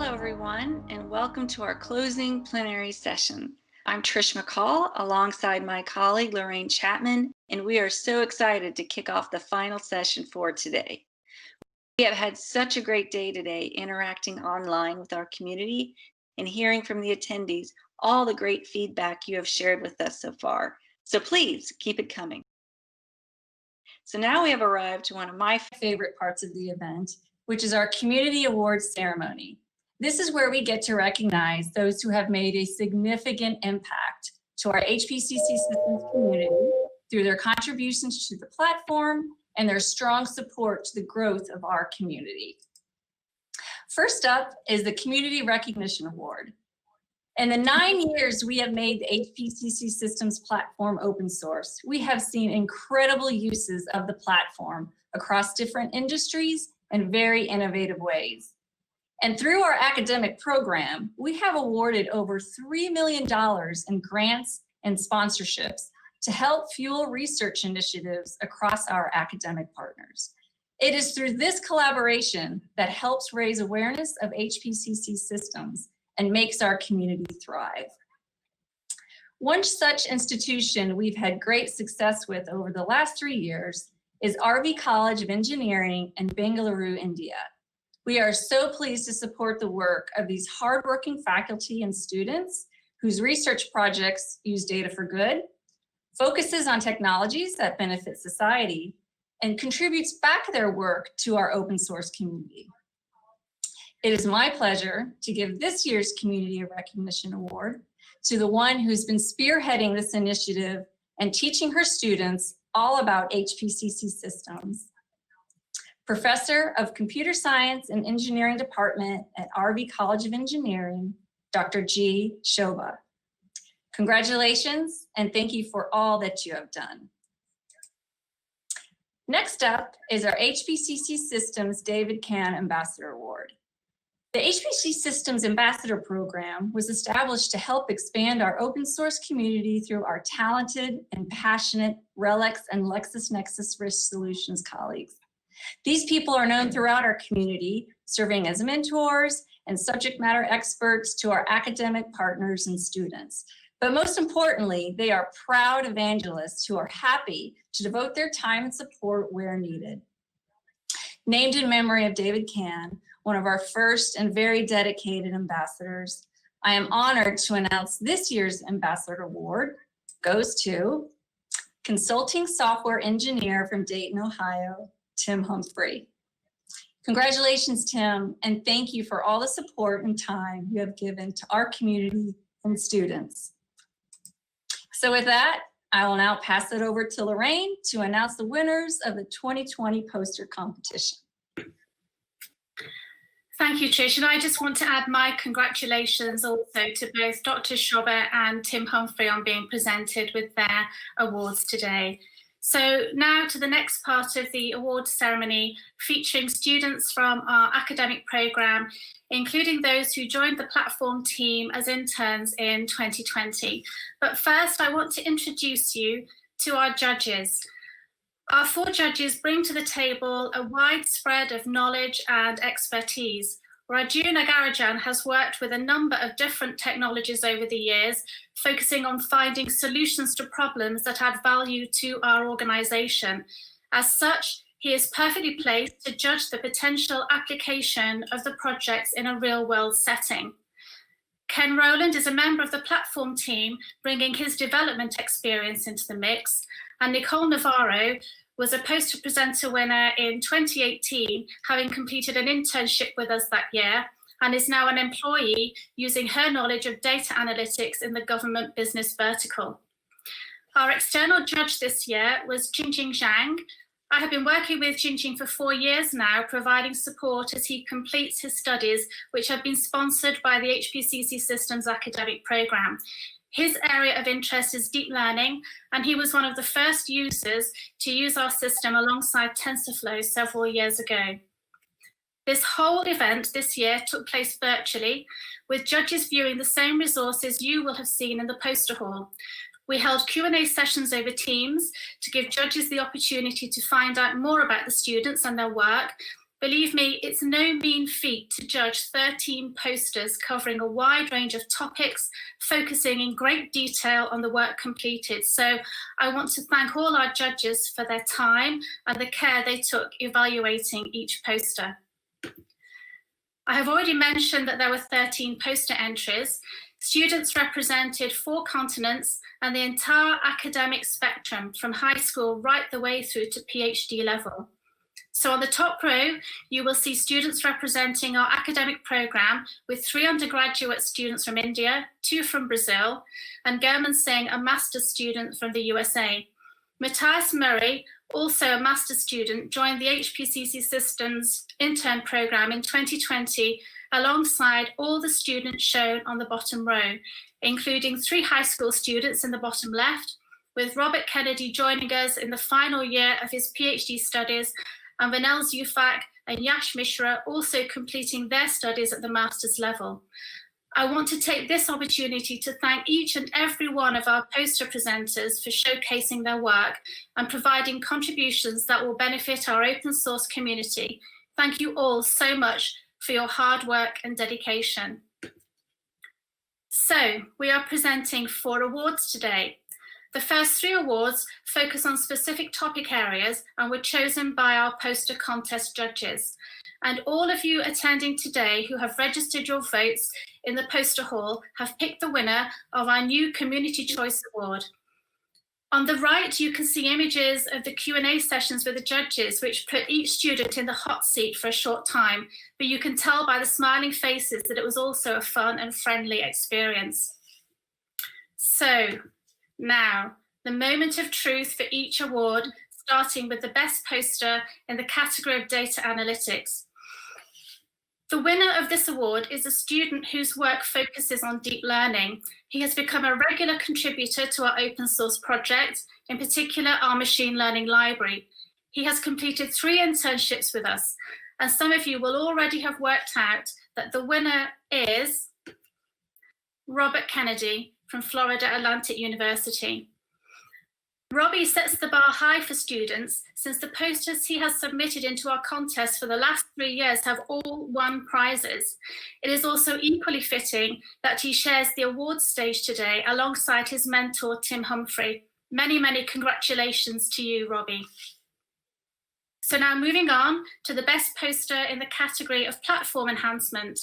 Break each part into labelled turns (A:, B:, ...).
A: Hello, everyone, and welcome to our closing plenary session. I'm Trish McCall alongside my colleague Lorraine Chapman, and we are so excited to kick off the final session for today. We have had such a great day today interacting online with our community and hearing from the attendees all the great feedback you have shared with us so far. So please keep it coming. So now we have arrived to one of my
B: favorite parts of the event, which is our Community Awards ceremony. This is where we get to recognize those who have made a significant impact to our HPCC Systems community through their contributions to the platform and their strong support to the growth of our community. First up is the Community Recognition Award. In the 9 years we have made the HPCC Systems platform open source, we have seen incredible uses of the platform across different industries in very innovative ways. And through our academic program, we have awarded over $3 million in grants and sponsorships to help fuel research initiatives across our academic partners. It is through this collaboration that helps raise awareness of HPCC systems and makes our community thrive. One such institution we've had great success with over the last 3 years is RV College of Engineering in Bengaluru, India. We are so pleased to support the work of these hardworking faculty and students whose research projects use data for good, focuses on technologies that benefit society, and contributes back their work to our open source community. It is my pleasure to give this year's Community Recognition Award to the one who's been spearheading this initiative and teaching her students all about HPCC systems. Professor of Computer Science and Engineering Department at RV College of Engineering, Dr. G. Shobha. Congratulations, and thank you for all that you have done. Next up is our HPCC Systems David Kahn Ambassador Award. The HPC Systems Ambassador Program was established to help expand our open source community through our talented and passionate RELX and LexisNexis Risk Solutions colleagues. These people are known throughout our community, serving as mentors and subject matter experts to our academic partners and students. But most importantly, they are proud evangelists who are happy to devote their time and support where needed. Named in memory of David Kahn, one of our first and very dedicated ambassadors, I am honored to announce this year's Ambassador Award goes to Consulting Software Engineer from Dayton, Ohio, Tim Humphrey. Congratulations, Tim, and thank you for all the support and time you have given to our community and students. So with that, I will now pass it over to Lorraine to announce the winners of the 2020 poster competition.
C: Thank you, Trish. And I just want to add my congratulations also to both Dr. Shobha and Tim Humphrey on being presented with their awards today. So now to the next part of the award ceremony, featuring students from our academic program, including those who joined the platform team as interns in 2020. But first, I want to introduce you to our judges. Our 4 judges bring to the table a wide spread of knowledge and expertise. Raju Nagarajan has worked with a number of different technologies over the years, focusing on finding solutions to problems that add value to our organization. As such, he is perfectly placed to judge the potential application of the projects in a real-world setting. Ken Rowland is a member of the platform team, bringing his development experience into the mix, and Nicole Navarro was a poster presenter winner in 2018, having completed an internship with us that year, and is now an employee using her knowledge of data analytics in the government business vertical. Our external judge this year was Jingjing Zhang. I have been working with Jingjing for 4 years now, providing support as he completes his studies, which have been sponsored by the HPCC Systems academic program. His area of interest is deep learning, and he was one of the first users to use our system alongside Tensorflow several years ago. This whole event this year took place virtually, with judges viewing the same resources you will have seen in the poster hall. We held Q&A sessions over Teams to give judges the opportunity to find out more about the students and their work, Believe me, it's no mean feat to judge 13 posters covering a wide range of topics, focusing in great detail on the work completed. So I want to thank all our judges for their time and the care they took evaluating each poster. I have already mentioned that there were 13 poster entries. Students represented 4 continents and the entire academic spectrum from high school right the way through to PhD level. So on the top row, you will see students representing our academic program with 3 undergraduate students from India, 2 from Brazil, and Gavin Singh, a master's student from the USA. Matthias Murray, also a master's student, joined the HPCC Systems intern program in 2020, alongside all the students shown on the bottom row, including 3 high school students in the bottom left, with Robert Kennedy joining us in the final year of his PhD studies, and Vinel Zufak and Yash Mishra also completing their studies at the master's level. I want to take this opportunity to thank each and every one of our poster presenters for showcasing their work and providing contributions that will benefit our open source community. Thank you all so much for your hard work and dedication. So we are presenting 4 awards today. The first 3 awards focus on specific topic areas and were chosen by our poster contest judges. And all of you attending today who have registered your votes in the poster hall have picked the winner of our new Community Choice Award. On the right, you can see images of the Q&A sessions with the judges, which put each student in the hot seat for a short time, but you can tell by the smiling faces that it was also a fun and friendly experience. So, now, the moment of truth for each award, starting with the best poster in the category of data analytics. The winner of this award is a student whose work focuses on deep learning. He has become a regular contributor to our open source project, in particular our machine learning library. He has completed 3 internships with us, and some of you will already have worked out that the winner is Robert Kennedy from Florida Atlantic University. Robbie sets the bar high for students, since the posters he has submitted into our contest for the last 3 years have all won prizes. It is also equally fitting that he shares the awards stage today alongside his mentor, Tim Humphrey. Many, many congratulations to you, Robbie. So now moving on to the best poster in the category of platform enhancement.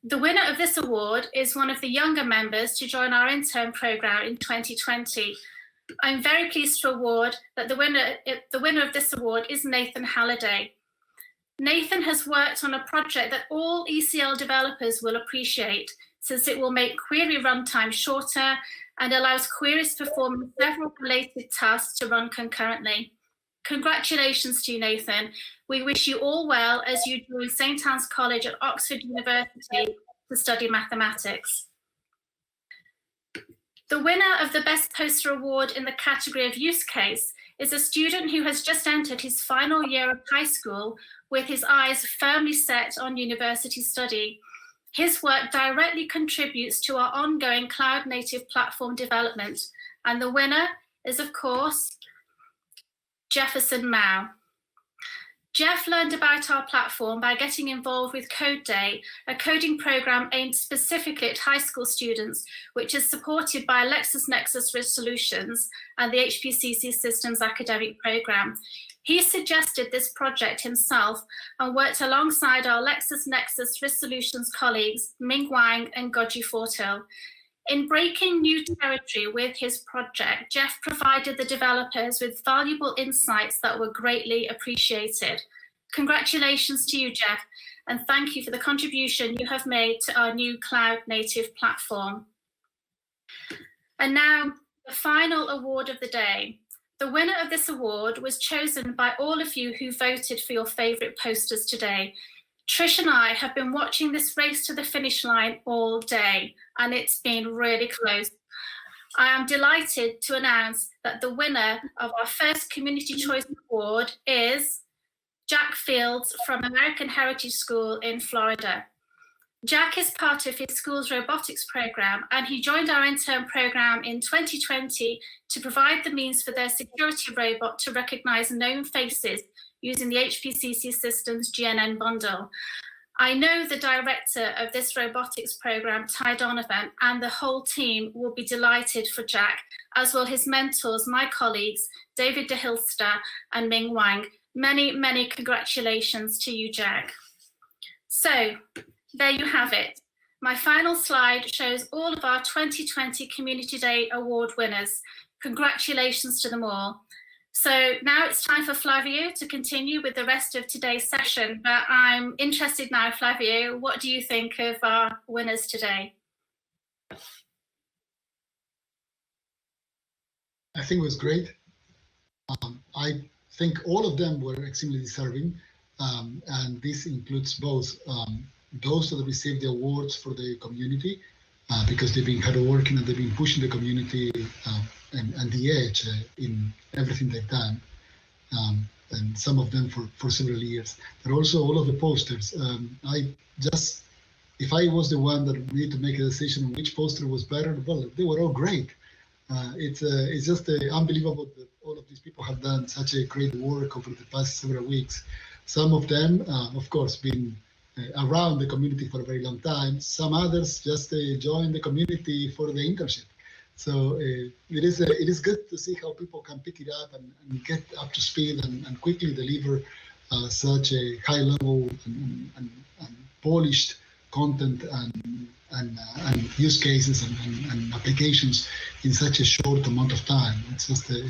C: The winner of this award is one of the younger members to join our intern program in 2020. I'm very pleased to award that the winner of this award is Nathan Halliday. Nathan has worked on a project that all ECL developers will appreciate, since it will make query runtime shorter and allows queries performing several related tasks to run concurrently. Congratulations to you, Nathan. We wish you all well as you join St. Anne's College at Oxford University to study mathematics. The winner of the Best Poster Award in the category of use case is a student who has just entered his final year of high school with his eyes firmly set on university study. His work directly contributes to our ongoing cloud-native platform development, and the winner is, of course, Jefferson Mao. Jeff learned about our platform by getting involved with Code Day, a coding program aimed specifically at high school students, which is supported by LexisNexis Solutions and the HPCC Systems academic program. He suggested this project himself and worked alongside our LexisNexis Solutions colleagues, Ming Wang and Goji Fortil. In breaking new territory with his project, Jeff provided the developers with valuable insights that were greatly appreciated. Congratulations to you, Jeff, and thank you for the contribution you have made to our new cloud-native platform. And now, the final award of the day. The winner of this award was chosen by all of you who voted for your favourite posters today. Trish and I have been watching this race to the finish line all day, and it's been really close. I am delighted to announce that the winner of our first Community Choice Award is Jack Fields from American Heritage School in Florida. Jack is part of his school's robotics program, and he joined our intern program in 2020 to provide the means for their security robot to recognize known faces using the HPCC Systems GNN bundle. I know the director of this robotics program, Ty Donovan, and the whole team will be delighted for Jack, as will his mentors, my colleagues, David DeHilster and Ming Wang. Many, many congratulations to you, Jack. So there you have it. My final slide shows all of our 2020 Community Day Award winners. Congratulations to them all. So now it's time for Flavio to continue with the rest of today's session, but I'm interested now, Flavio, what do you think of our winners today?
D: I think it was great. I think all of them were extremely deserving, and this includes both those that received the awards for the community, because they've been hard working and they've been pushing the community and the edge in everything they've done, and some of them for several years. But also all of the posters. If I was the one that needed to make a decision on which poster was better, well, they were all great. It's just unbelievable that all of these people have done such a great work over the past several weeks. Some of them, of course, been around the community for a very long time. Some others just joined the community for the internship. So it is good to see how people can pick it up and get up to speed and quickly deliver such a high level and polished content and use cases and applications in such a short amount of time. It's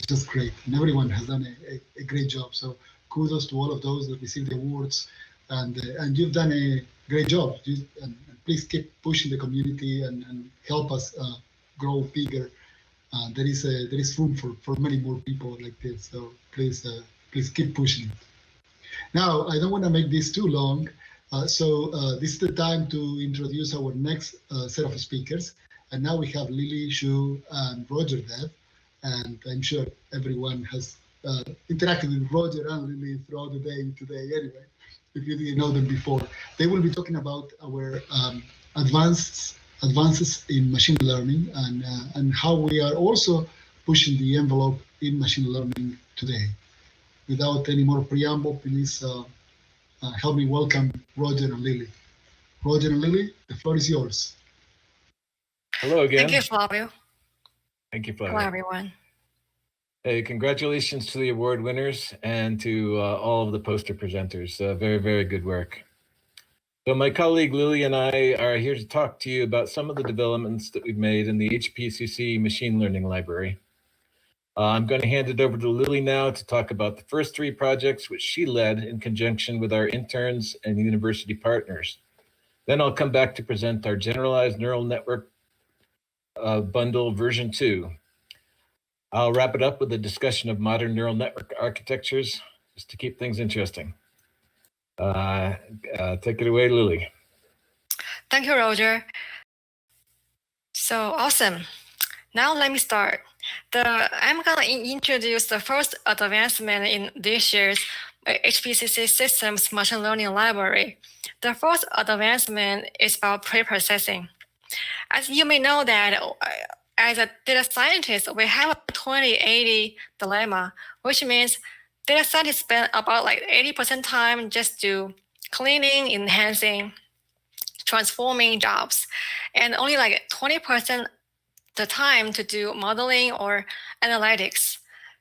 D: just great, and everyone has done a great job. So kudos to all of those that received the awards, and you've done a great job. And please keep pushing the community and help us grow bigger. There is room for many more people like this. So please keep pushing it. Now, I don't want to make this too long. So this is the time to introduce our next set of speakers. And now we have Lili, Shu, and Roger there. And I'm sure everyone has interacted with Roger and Lili throughout the day today anyway, if you didn't know them before. They will be talking about our advances in machine learning and how we are also pushing the envelope in machine learning today. Without any more preamble, please help me welcome Roger and Lili. Roger and Lili, the floor is yours.
E: Hello again.
F: Thank you, Flavio.
E: Thank you, Flavio.
F: Hello, everyone.
E: Hey, congratulations to the award winners and to all of the poster presenters. Very, very good work. So my colleague Lili and I are here to talk to you about some of the developments that we've made in the HPCC machine learning library. I'm going to hand it over to Lili now to talk about the first three projects which she led in conjunction with our interns and university partners. Then I'll come back to present our generalized neural network bundle version 2. I'll wrap it up with a discussion of modern neural network architectures, just to keep things interesting. Take it away, Lili.
F: Thank you, Roger. So awesome. Now let me start. I'm going to introduce the first advancement in this year's HPCC Systems machine learning library. The first advancement is about preprocessing. As you may know that as a data scientist, we have a 20-80 dilemma, which means data scientists spend about like 80% time just to cleaning, enhancing, transforming jobs, and only like 20% the time to do modeling or analytics.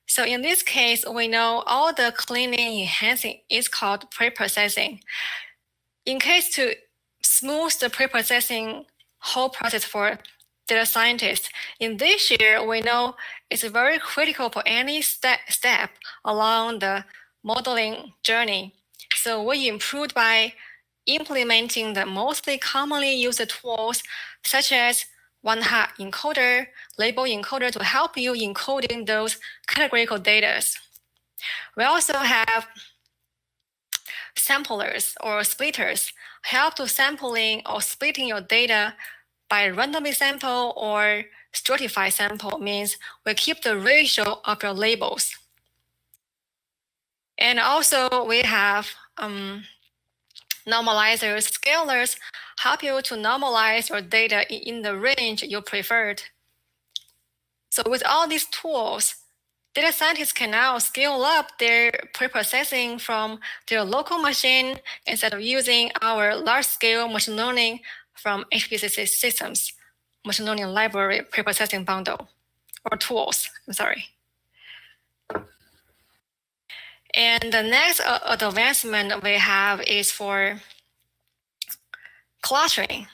F: So in this case, we know all the cleaning, enhancing is called preprocessing. In case to smooth the preprocessing whole process for data scientists, in this year, we know it's very critical for any step along the modeling journey. So we improved by implementing the mostly commonly used tools, such as one-hot encoder, label encoder to help you encoding those categorical data. We also have samplers or splitters, help to sampling or splitting your data by randomly sample or stratify sample, means we keep the ratio of your labels. And also we have normalizers, scalars, help you to normalize your data in the range you preferred. So with all these tools, data scientists can now scale up their preprocessing from their local machine instead of using our large-scale machine learning from HPCC Systems machine learning library preprocessing bundle or tools. I'm sorry. And the next advancement we have is for clustering.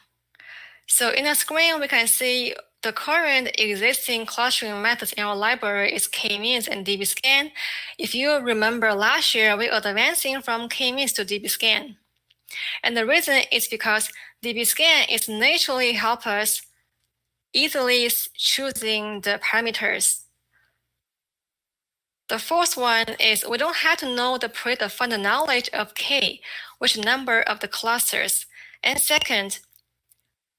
F: So in the screen, we can see the current existing clustering methods in our library is k-means and dbscan. If you remember last year, we are advancing from k-means to dbscan. And the reason is because dbscan is naturally help us easily choosing the parameters. The first one is we don't have to know the predefined knowledge of k, which number of the clusters. And second,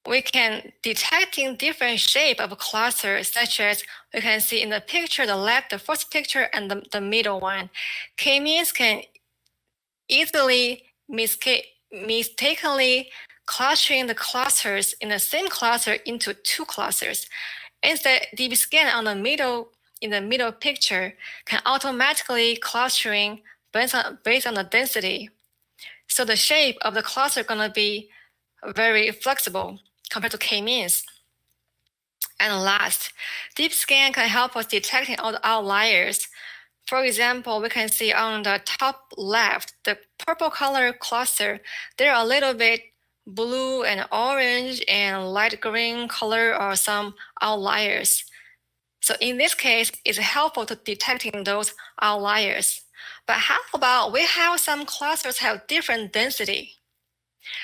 F: we can detecting different shape of clusters, such as we can see in the picture, the left, the first picture, and the middle one. K-means can easily mistakenly clustering the clusters in the same cluster into two clusters. Instead, dbscan on the middle, in the middle picture, can automatically clustering based on the density. So the shape of the cluster is gonna be very flexible compared to k-means. And last, dbscan can help us detecting all the outliers. For example, we can see on the top left, the purple color cluster, there are a little bit blue and orange and light green color or some outliers. So in this case, it's helpful to detecting those outliers. But how about we have some clusters have different density?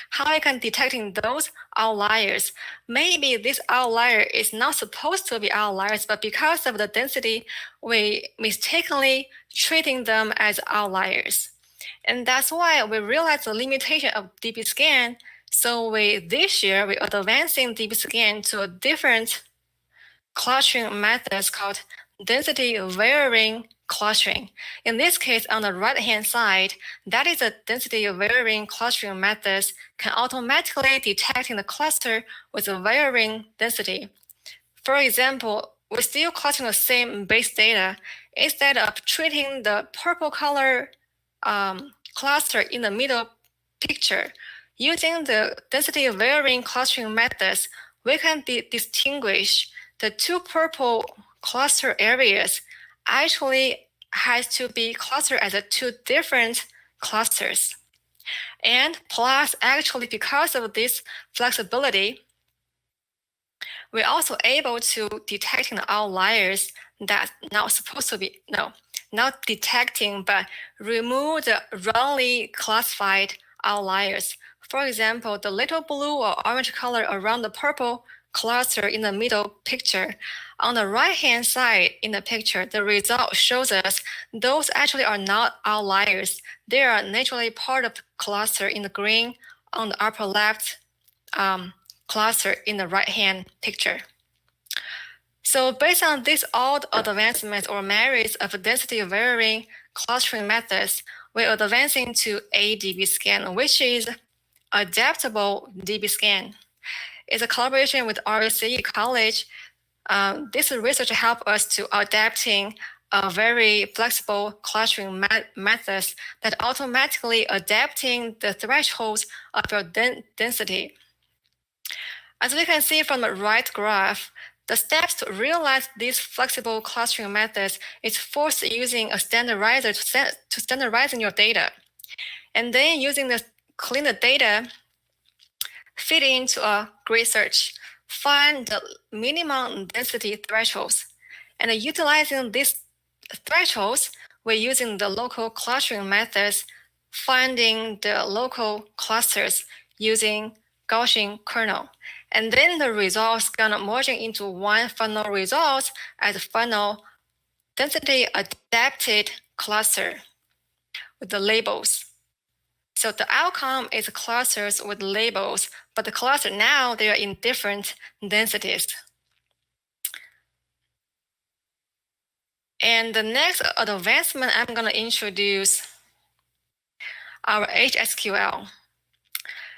F: How I can detecting those outliers? Maybe this outlier is not supposed to be outliers, but because of the density, we mistakenly treating them as outliers. And that's why we realize the limitation of dbscan. So this year, we are advancing dbscan to a different clustering methods called density varying clustering. In this case, on the right-hand side, that is a density varying clustering methods can automatically detecting the cluster with a varying density. For example, we're still clustering the same base data. Instead of treating the purple color cluster in the middle picture, using the density varying clustering methods, we can distinguish the two purple cluster areas actually has to be clustered as two different clusters. And plus, actually, because of this flexibility, we're also able to detecting the outliers that not supposed to be, not detecting, but remove the wrongly classified outliers. For example, the little blue or orange color around the purple cluster in the middle picture. On the right-hand side in the picture, the result shows us those actually are not outliers. They are naturally part of the cluster in the green on the upper left cluster in the right-hand picture. So based on these all advancements or merits of density varying clustering methods, we are advancing to dbscan, which is adaptable dbscan. It's a collaboration with RCE College. This research helps us to adapting a very flexible clustering methods that automatically adapting the thresholds of your density. As we can see from the right graph, the steps to realize these flexible clustering methods is first using a standardizer to standardizing your data, and then using the clean the data, fit into a grid search, find the minimum density thresholds, and utilizing these thresholds, we're using the local clustering methods, finding the local clusters using Gaussian kernel. And then the results gonna merging into one final result as a final density adapted cluster with the labels. So the outcome is clusters with labels, but the cluster now they are in different densities. And the next advancement I'm gonna introduce our HSQL.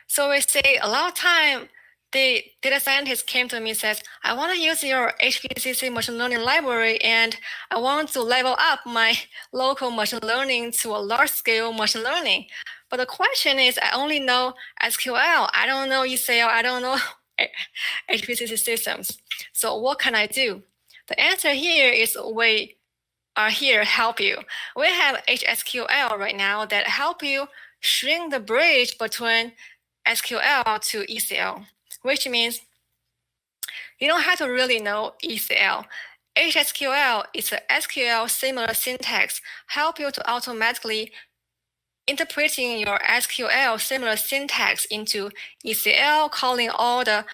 F: So we say a lot of time the data scientist came to me and says, I want to use your HPCC machine learning library, and I want to level up my local machine learning to a large-scale machine learning. But the question is, I only know SQL. I don't know ECL. I don't know HPCC systems. So what can I do? The answer here is we are here to help you. We have HSQL right now that help you shrink the bridge between SQL to ECL, which means you don't have to really know ECL. HSQL is a SQL similar syntax, help you to automatically interpreting your SQL similar syntax into ECL, calling all the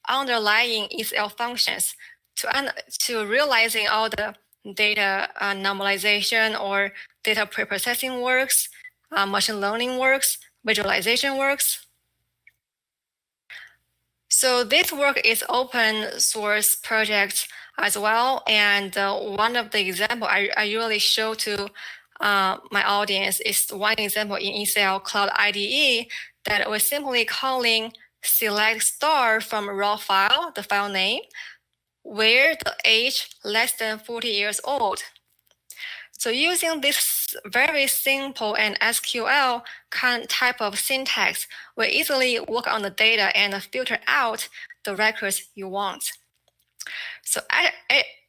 F: underlying ECL functions to realizing all the data normalization or data preprocessing works, machine learning works, visualization works. So this work is open source project as well. And one of the example I usually show to my audience is one example in ECL Cloud IDE that we're simply calling select star from raw file, the file name, where the age less than 40 years old. So using this very simple and SQL kind type of syntax, we easily work on the data and filter out the records you want. So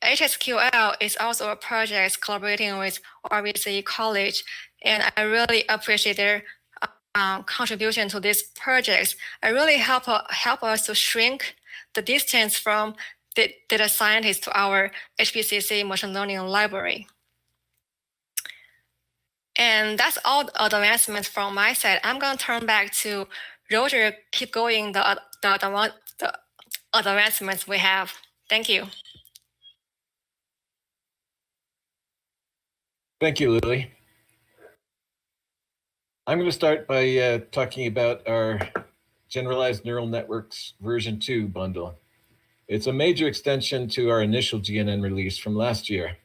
F: HSQL is also a project collaborating with RBC College, and I really appreciate their contribution to this project. I really help us to shrink the distance from the data scientists to our HPCC machine learning library. And that's all the advancements from my side. I'm going to turn back to Roger, keep going the advancements we have. Thank you.
E: Thank you, Lili. I'm going to start by talking about our Generalized Neural Networks version 2 bundle. It's a major extension to our initial GNN release from last year.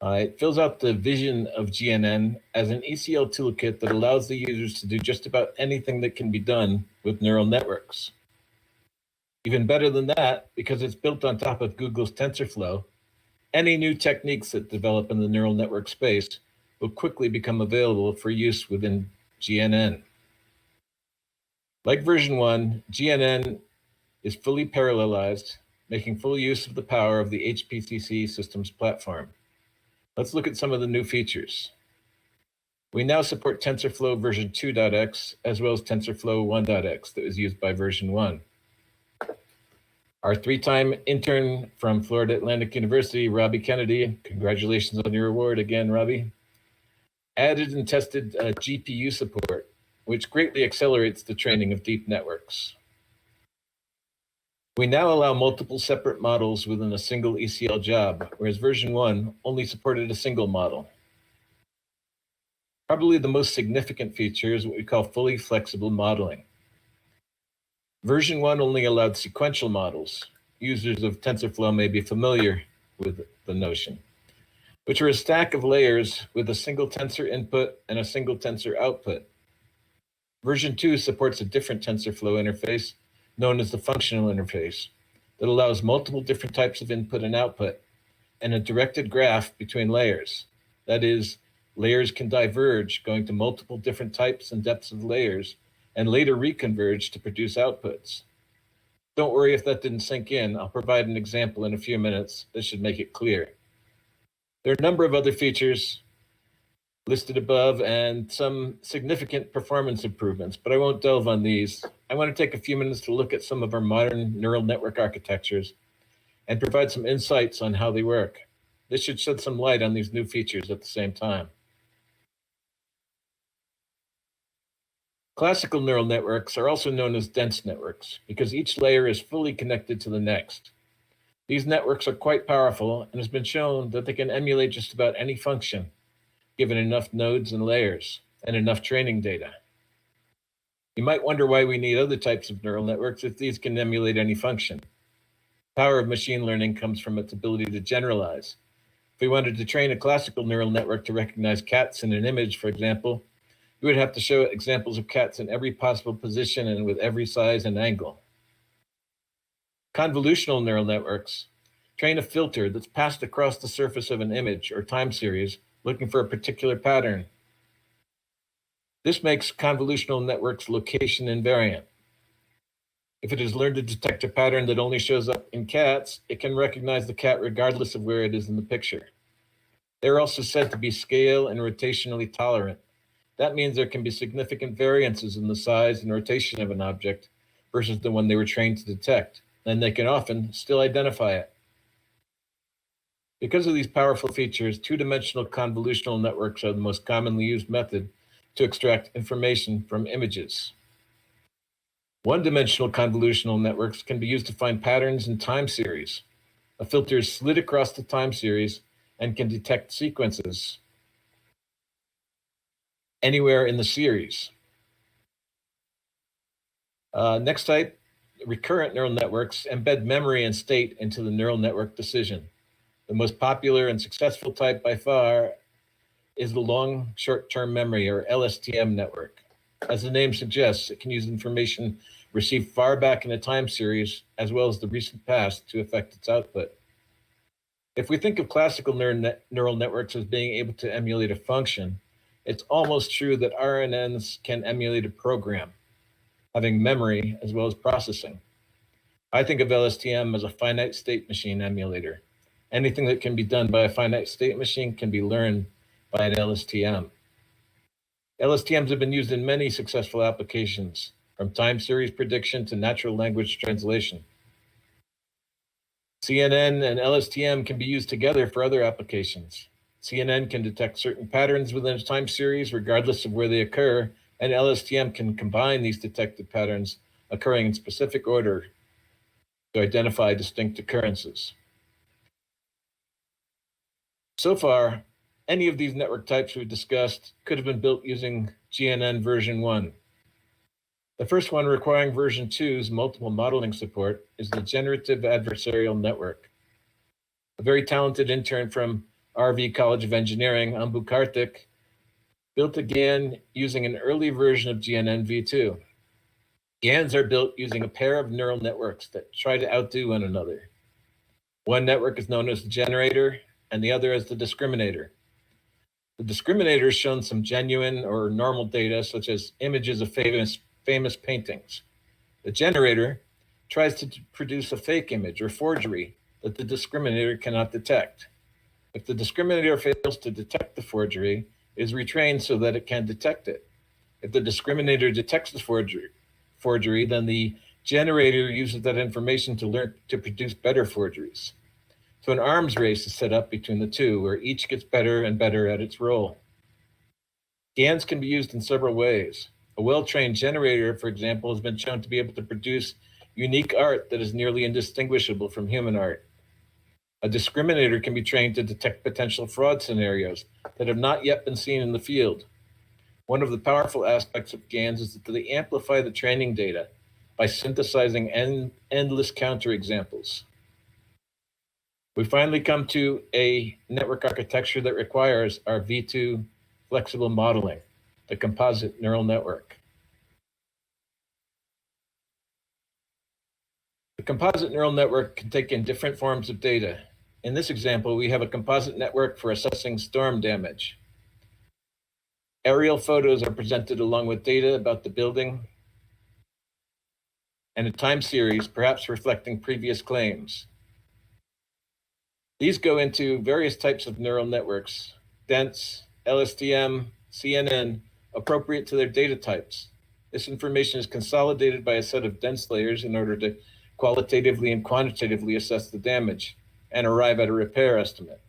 E: It fills out the vision of GNN as an ECL toolkit that allows the users to do just about anything that can be done with neural networks. Even better than that, because it's built on top of Google's Tensorflow, any new techniques that develop in the neural network space will quickly become available for use within GNN. Like version 1, GNN is fully parallelized, making full use of the power of the HPCC Systems platform. Let's look at some of the new features. We now support TensorFlow version 2.x as well as TensorFlow 1.x that was used by version 1. Our 3-time intern from Florida Atlantic University, Robbie Kennedy, congratulations on your award again, Robbie, added and tested GPU support, which greatly accelerates the training of deep networks. We now allow multiple separate models within a single ECL job, whereas version 1 only supported a single model. Probably the most significant feature is what we call fully flexible modeling. Version 1 only allowed sequential models. Users of TensorFlow may be familiar with the notion, which are a stack of layers with a single tensor input and a single tensor output. Version 2 supports a different TensorFlow interface known as the functional interface that allows multiple different types of input and output and a directed graph between layers. That is, layers can diverge going to multiple different types and depths of layers and later reconverge to produce outputs. Don't worry if that didn't sink in. I'll provide an example in a few minutes that should make it clear. There are a number of other features listed above and some significant performance improvements, but I won't delve on these. I want to take a few minutes to look at some of our modern neural network architectures and provide some insights on how they work. This should shed some light on these new features at the same time. Classical neural networks are also known as dense networks because each layer is fully connected to the next. These networks are quite powerful and has been shown that they can emulate just about any function, given enough nodes and layers and enough training data. You might wonder why we need other types of neural networks if these can emulate any function. The power of machine learning comes from its ability to generalize. If we wanted to train a classical neural network to recognize cats in an image, for example, You would have to show examples of cats in every possible position and with every size and angle. Convolutional neural networks train a filter that's passed across the surface of an image or time series looking for a particular pattern. This makes convolutional networks location invariant. If it has learned to detect a pattern that only shows up in cats, it can recognize the cat regardless of where it is in the picture. They're also said to be scale and rotationally tolerant. That means there can be significant variances in the size and rotation of an object versus the one they were trained to detect, and they can often still identify it. Because of these powerful features, two-dimensional convolutional networks are the most commonly used method to extract information from images. One-dimensional convolutional networks can be used to find patterns in time series. A filter is slid across the time series and can detect sequences anywhere in the series. Next type, recurrent neural networks embed memory and state into the neural network decision. The most popular and successful type by far is the long short-term memory, or LSTM network. As the name suggests, it can use information received far back in a time series as well as the recent past to affect its output. If we think of classical neural networks as being able to emulate a function, it's almost true that RNNs can emulate a program, having memory as well as processing. I think of LSTM as a finite state machine emulator. Anything that can be done by a finite state machine can be learned by an LSTM. LSTMs have been used in many successful applications, from time series prediction to natural language translation. CNN and LSTM can be used together for other applications. CNN can detect certain patterns within a time series regardless of where they occur, and LSTM can combine these detected patterns occurring in specific order to identify distinct occurrences. So far, any of these network types we've discussed could have been built using GNN version 1. The first one, requiring version 2's multiple modeling support, is the Generative Adversarial Network. A very talented intern from RV College of Engineering, Ambu Karthik, built a GAN using an early version of GNN v2. GANs are built using a pair of neural networks that try to outdo one another. One network is known as the generator, and the other as the discriminator. The discriminator has shown some genuine or normal data, such as images of famous paintings. The generator tries to produce a fake image or forgery that the discriminator cannot detect. If the discriminator fails to detect the forgery, it is retrained so that it can detect it. If the discriminator detects the forgery, then the generator uses that information to learn to produce better forgeries. So an arms race is set up between the two, where each gets better and better at its role. GANs can be used in several ways. A well-trained generator, for example, has been shown to be able to produce unique art that is nearly indistinguishable from human art. A discriminator can be trained to detect potential fraud scenarios that have not yet been seen in the field. One of the powerful aspects of GANs is that they amplify the training data by synthesizing endless counterexamples. We finally come to a network architecture that requires our V2 flexible modeling, the composite neural network. The composite neural network can take in different forms of data. In this example, we have a composite network for assessing storm damage. Aerial photos are presented along with data about the building and a time series, perhaps reflecting previous claims. These go into various types of neural networks, dense, LSTM, CNN, appropriate to their data types. This information is consolidated by a set of dense layers in order to qualitatively and quantitatively assess the damage and arrive at a repair estimate.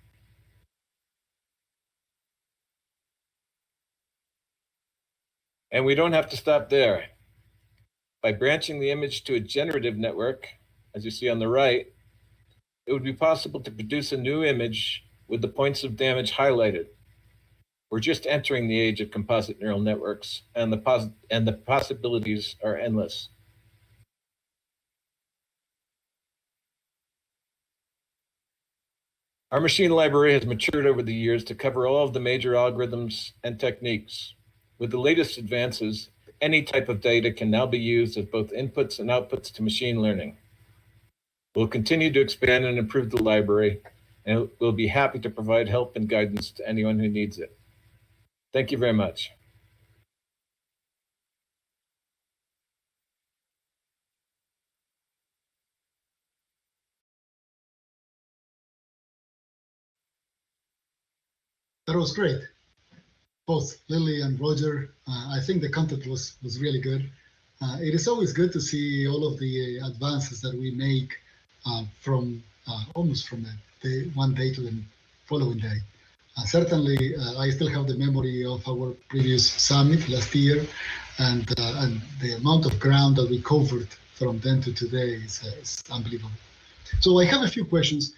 E: And we don't have to stop there. By branching the image to a generative network, as you see on the right, it would be possible to produce a new image with the points of damage highlighted. We're just entering the age of composite neural networks, and the possibilities are endless. Our machine library has matured over the years to cover all of the major algorithms and techniques. With the latest advances, any type of data can now be used as both inputs and outputs to machine learning. We'll continue to expand and improve the library, and we'll be happy to provide help and guidance to anyone who needs it. Thank you very much.
D: That was great. Both Lili and Roger, I think the content was really good. It is always good to see all of the advances that we make from almost from the one day to the following day. Certainly, I still have the memory of our previous summit last year, and the amount of ground that we covered from then to today is unbelievable. So I have a few questions.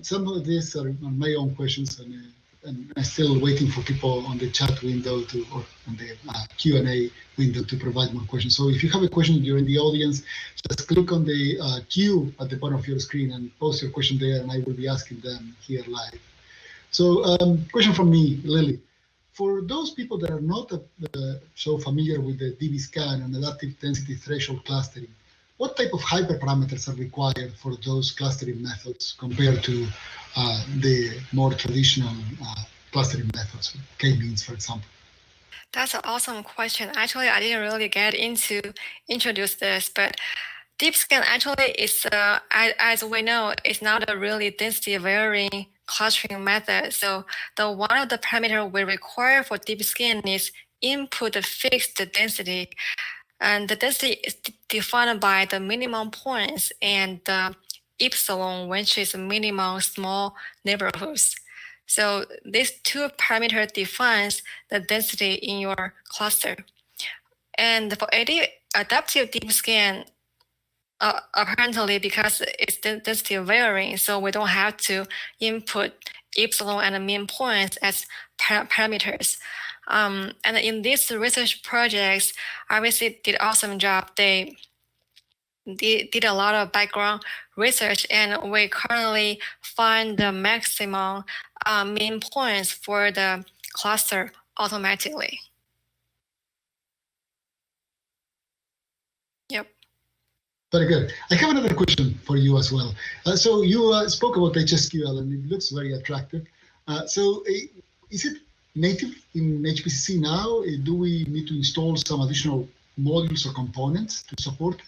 D: Some of these are my own questions, and I'm still waiting for people on the chat window or on the Q&A window to provide more questions. So if you have a question, you're in the audience, just click on the Q at the bottom of your screen and post your question there, and I will be asking them here live. So question from me, Lili. For those people that are not so familiar with the DB-scan and adaptive density threshold clustering, what type of hyperparameters are required for those clustering methods compared to the more traditional clustering methods, K-means, for example?
F: That's an awesome question. Actually, I didn't really get into introduce this, but DeepScan actually is, as we know, is not a really density varying clustering method. So one of the parameters we require for DeepScan is input fixed density. And the density is defined by the minimum points and the epsilon, which is minimum small neighborhoods. So these two parameters defines the density in your cluster. And for adaptive DeepScan, apparently because it's density varying, so we don't have to input epsilon and mean points as parameters. And in these research projects, RBC did an awesome job. They did a lot of background research, and we currently find the maximum mean points for the cluster automatically. Yep.
D: Very good. I have another question for you as well. So you spoke about HSQL, and it looks very attractive. So is it native in HPCC now? Do we need to install some additional modules or components to support it?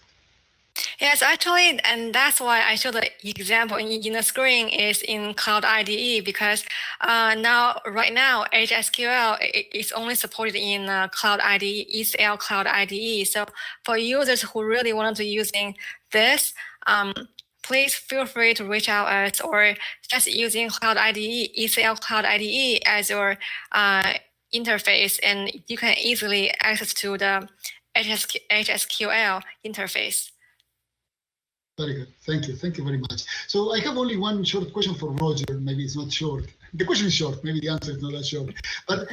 F: Yes, actually, and that's why I showed the example in the screen is in Cloud IDE, because right now HSQL is only supported in Cloud IDE, ECL Cloud IDE. So for users who really want to using this, please feel free to reach out us, or just using Cloud IDE, ECL Cloud IDE as your interface, and you can easily access to the HSQL interface.
D: Very good. Thank you. Thank you very much. So I have only one short question for Roger. Maybe it's not short. The question is short. Maybe the answer is not that short. But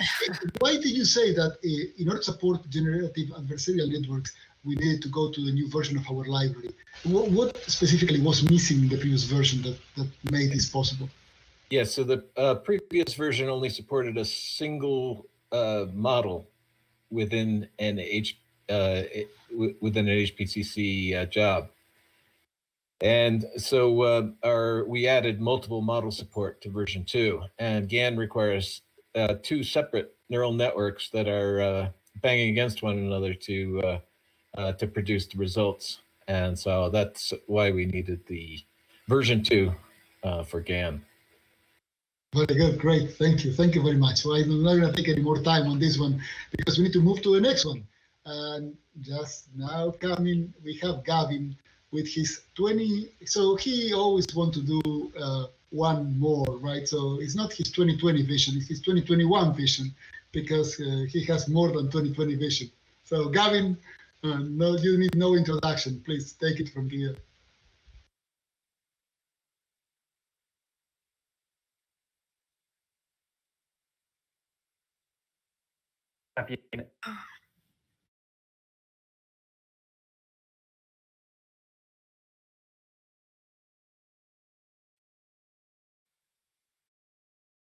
D: why did you say that in order to support generative adversarial networks, we needed to go to the new version of our library? What specifically was missing in the previous version that made this possible?
E: Yes, so the previous version only supported a single model within an HPCC job. And so we added multiple model support to version 2, and GAN requires 2 separate neural networks that are banging against one another to produce the results. And so that's why we needed the version 2 for GAN.
D: Very good, great, thank you very much. So I'm not going to take any more time on this one because we need to move to the next one. And just now coming, we have Gavin with his 20. So he always wants to do one more, right? So it's not his 2020 vision, it's his 2021 vision, because he has more than 2020 vision. So Gavin, no, you need no introduction. Please take it from here.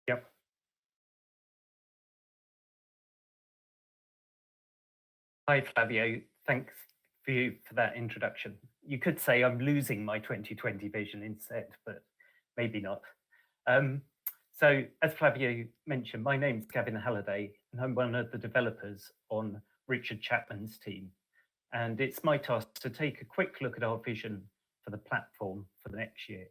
G: Yep. Hi, Flavio. Thanks for that introduction. You could say I'm losing my 2020 vision instead, but maybe not. So as Flavio mentioned, my name's Gavin Halliday, and I'm one of the developers on Richard Chapman's team. And it's my task to take a quick look at our vision for the platform for the next year.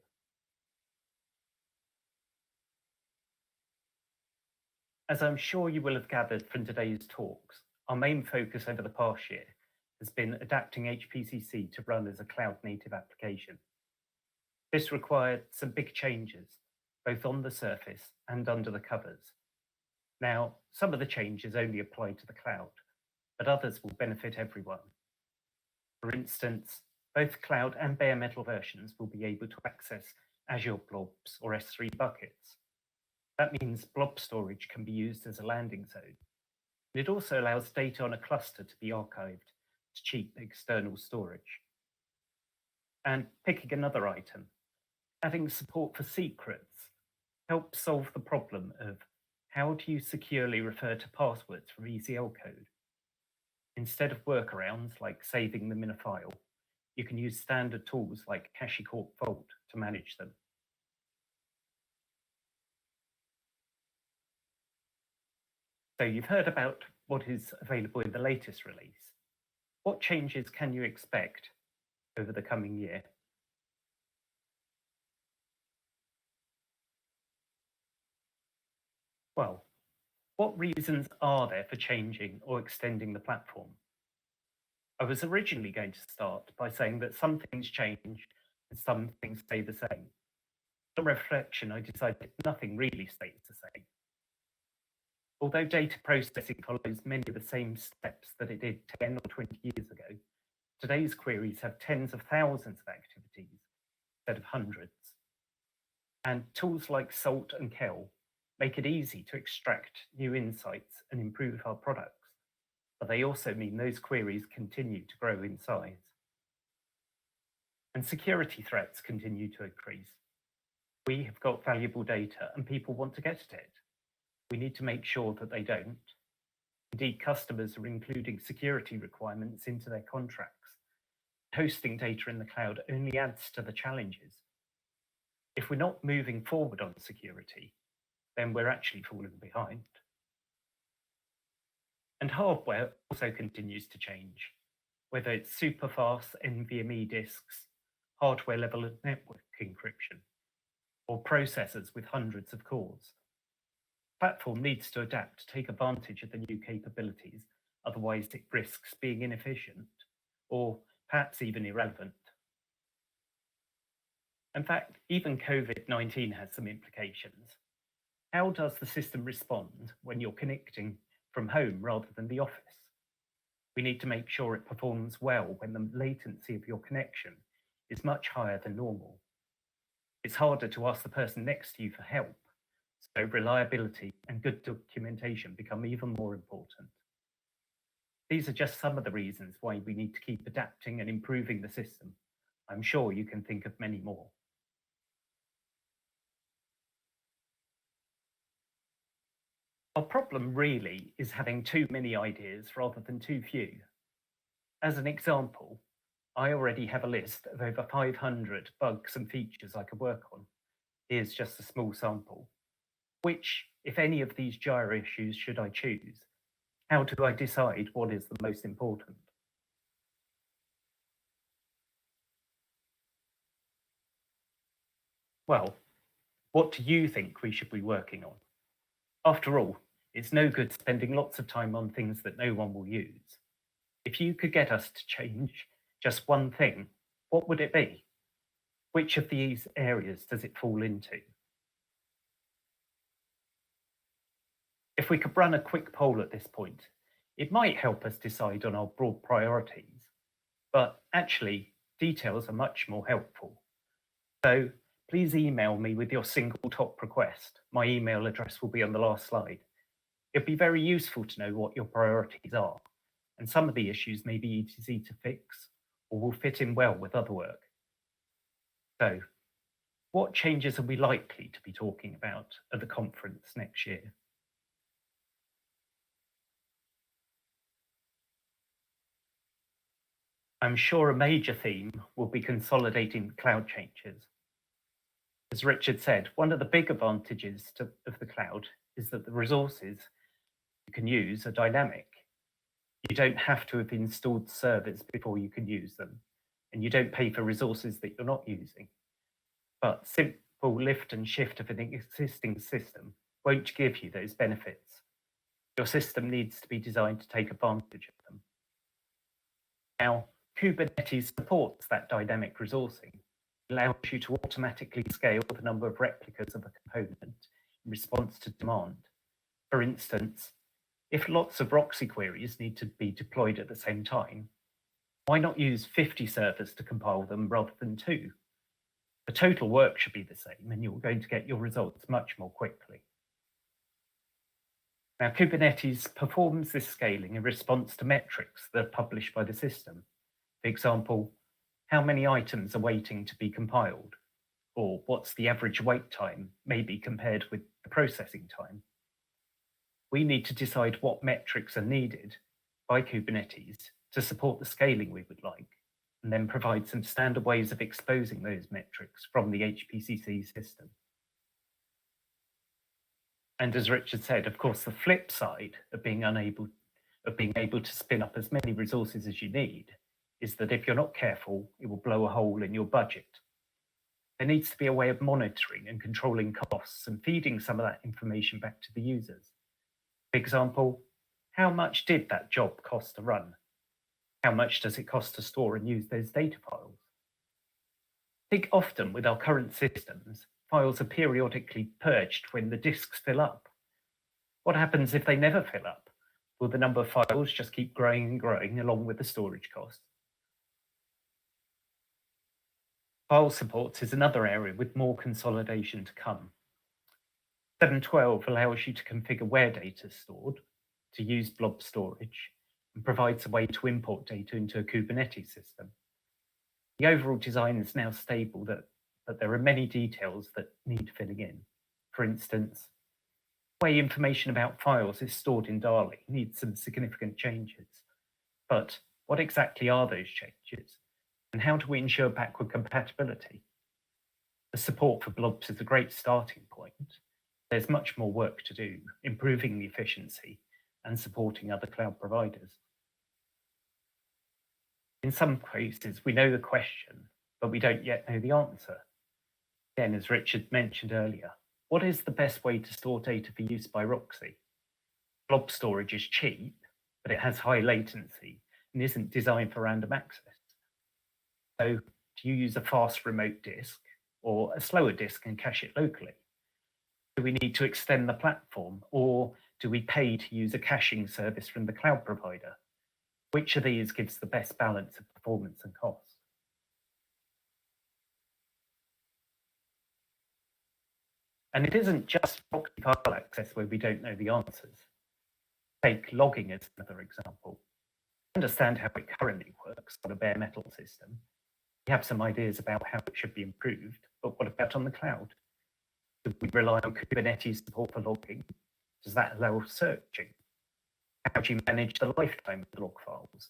G: As I'm sure you will have gathered from today's talks, our main focus over the past year has been adapting HPCC to run as a cloud-native application. This required some big changes, both on the surface and under the covers. Now, some of the changes only apply to the cloud, but others will benefit everyone. For instance, both cloud and bare metal versions will be able to access Azure blobs or S3 buckets. That means blob storage can be used as a landing zone. It also allows data on a cluster to be archived to cheap external storage. And picking another item, having support for secrets helps solve the problem of how do you securely refer to passwords from ECL code? Instead of workarounds like saving them in a file, you can use standard tools like HashiCorp Vault to manage them. So you've heard about what is available in the latest release. What changes can you expect over the coming year? Well, what reasons are there for changing or extending the platform? I was originally going to start by saying that some things change and some things stay the same. On reflection, I decided nothing really stays the same. Although data processing follows many of the same steps that it did 10 or 20 years ago, today's queries have tens of thousands of activities instead of hundreds. And tools like Salt and Kel make it easy to extract new insights and improve our products, but they also mean those queries continue to grow in size. And security threats continue to increase. We have got valuable data and people want to get at it. We need to make sure that they don't. Indeed, customers are including security requirements into their contracts. Hosting data in the cloud only adds to the challenges. If we're not moving forward on security, then we're actually falling behind. And hardware also continues to change, whether it's super fast NVMe disks, hardware level network encryption, or processors with hundreds of cores. Platform needs to adapt to take advantage of the new capabilities, otherwise it risks being inefficient or perhaps even irrelevant. In fact, even COVID-19 has some implications. How does the system respond when you're connecting from home rather than the office? We need to make sure it performs well when the latency of your connection is much higher than normal. It's harder to ask the person next to you for help, so reliability and good documentation become even more important. These are just some of the reasons why we need to keep adapting and improving the system. I'm sure you can think of many more. Our problem really is having too many ideas rather than too few. As an example, I already have a list of over 500 bugs and features I could work on. Here's just a small sample. Which, if any of these gyro issues, should I choose? How do I decide what is the most important? Well, what do you think we should be working on? After all, it's no good spending lots of time on things that no one will use. If you could get us to change just one thing, what would it be? Which of these areas does it fall into? If we could run a quick poll at this point, it might help us decide on our broad priorities, but actually details are much more helpful. So please email me with your single top request. My email address will be on the last slide. It'd be very useful to know what your priorities are, and some of the issues may be easy to fix or will fit in well with other work. So, what changes are we likely to be talking about at the conference next year? I'm sure a major theme will be consolidating cloud changes. As Richard said, one of the big advantages of the cloud is that the resources you can use are dynamic. You don't have to have installed servers before you can use them, and you don't pay for resources that you're not using. But simple lift and shift of an existing system won't give you those benefits. Your system needs to be designed to take advantage of them. Now, Kubernetes supports that dynamic resourcing. It allows you to automatically scale the number of replicas of a component in response to demand. For instance, if lots of Roxy queries need to be deployed at the same time, why not use 50 servers to compile them rather than 2? The total work should be the same, and you're going to get your results much more quickly. Now, Kubernetes performs this scaling in response to metrics that are published by the system. For example, how many items are waiting to be compiled, or what's the average wait time, maybe compared with the processing time. We need to decide what metrics are needed by Kubernetes to support the scaling we would like, and then provide some standard ways of exposing those metrics from the HPCC system. And as Richard said, of course, the flip side of being able to spin up as many resources as you need is that if you're not careful, it will blow a hole in your budget. There needs to be a way of monitoring and controlling costs and feeding some of that information back to the users. For example, how much did that job cost to run? How much does it cost to store and use those data files? I think often with our current systems, files are periodically purged when the disks fill up. What happens if they never fill up? Will the number of files just keep growing and growing along with the storage costs? File support is another area with more consolidation to come. 7.12 allows you to configure where data is stored, to use blob storage, and provides a way to import data into a Kubernetes system. The overall design is now stable, but there are many details that need filling in. For instance, the way information about files is stored in Dali needs some significant changes. But what exactly are those changes? And how do we ensure backward compatibility? The support for blobs is a great starting point. There's much more work to do, improving the efficiency and supporting other cloud providers. In some cases, we know the question, but we don't yet know the answer. Again, as Richard mentioned earlier, what is the best way to store data for use by Roxy? Blob storage is cheap, but it has high latency and isn't designed for random access. So do you use a fast remote disk or a slower disk and cache it locally? Do we need to extend the platform, or do we pay to use a caching service from the cloud provider? Which of these gives the best balance of performance and cost? And it isn't just Roxy file access where we don't know the answers. Take logging as another example. Understand how it currently works on a bare metal system. We have some ideas about how it should be improved, but what about on the cloud? Do we rely on Kubernetes support for logging? Does that allow searching? How do you manage the lifetime of the log files?